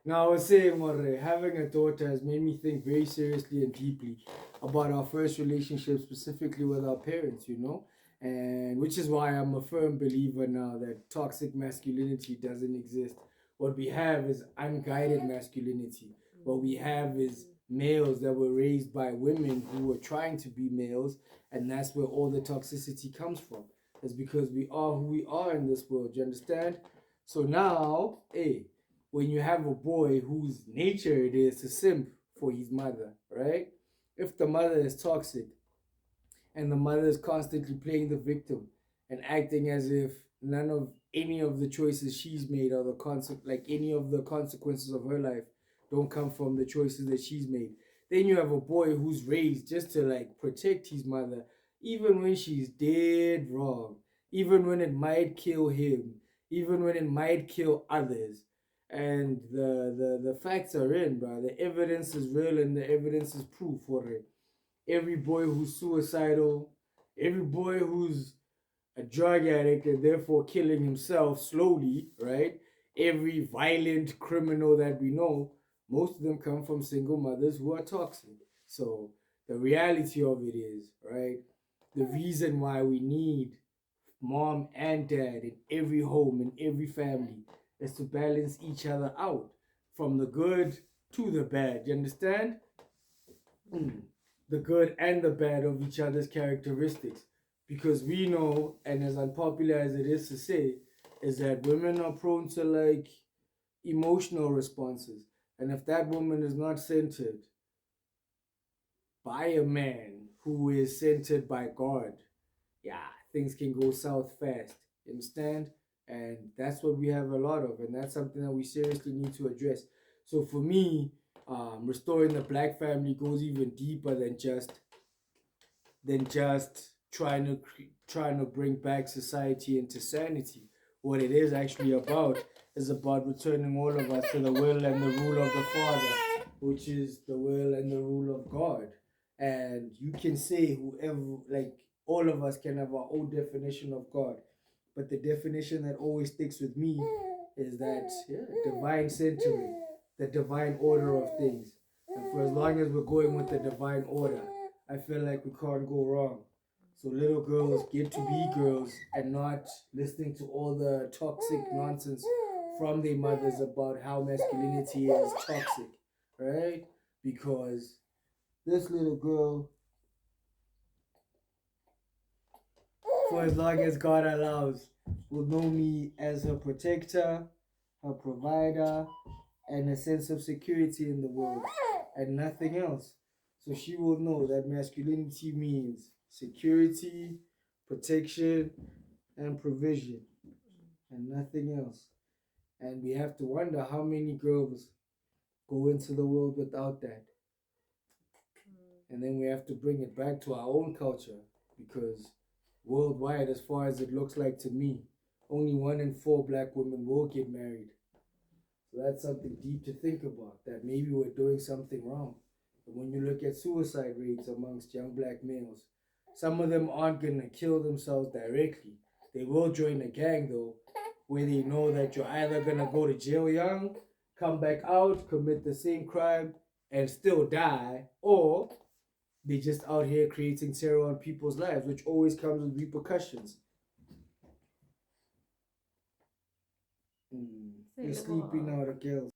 Now, I was saying, Morre, having a daughter has made me think very seriously and deeply about our first relationship, specifically with our parents, and which is why I'm a firm believer now that toxic masculinity doesn't exist. What we have is unguided masculinity. What we have is males that were raised by women who were trying to be males, and that's where all the toxicity comes from. It's because we are who we are in this world, you understand? So now, hey, when you have a boy whose nature it is to simp for his mother, right? If the mother is toxic and the mother is constantly playing the victim and acting as if none of any of the choices she's made or like any of the consequences of her life don't come from the choices that she's made, then you have a boy who's raised just to like protect his mother, even when she's dead wrong, even when it might kill him, even when it might kill others. And the facts are in, bro. The evidence is real and the evidence is proof for it. Every boy who's suicidal, every boy who's a drug addict and therefore killing himself slowly, right? Every violent criminal that we know, most of them come from single mothers who are toxic. So the reality of it is, right? The reason why we need mom and dad in every home, in every family, is to balance each other out from the good to the bad. You understand? Mm. The good and the bad of each other's characteristics. Because we know, and as unpopular as it is to say, is that women are prone to like emotional responses. And if that woman is not centered by a man who is centered by God, yeah, things can go south fast. You understand? And that's what we have a lot of, and that's something that we seriously need to address. So for me, restoring the black family goes even deeper than just trying to bring back society into sanity. What it is actually about is about returning all of us to the will and the rule of the Father, which is the will and the rule of God. And you can say whoever, like all of us can have our own definition of God, but the definition that always sticks with me is that divine centering, the divine order of things. And for as long as we're going with the divine order, I feel like we can't go wrong. So little girls get to be girls and not listening to all the toxic nonsense from their mothers about how masculinity is toxic, right? Because this little girl, for as long as God allows, will know me as her protector, her provider, and a sense of security in the world, and nothing else. So she will know that masculinity means security, protection, and provision, and nothing else. And we have to wonder how many girls go into the world without that. And then we have to bring it back to our own culture because worldwide, as far as it looks like to me, only 1 in 4 black women will get married. So that's something deep to think about, that maybe we're doing something wrong. But when you look at suicide rates amongst young black males, some of them aren't going to kill themselves directly. They will join a gang though, where they know that you're either going to go to jail young, come back out, commit the same crime, and still die, or they just out here creating terror on people's lives, which always comes with repercussions. You're sleeping now, the girls.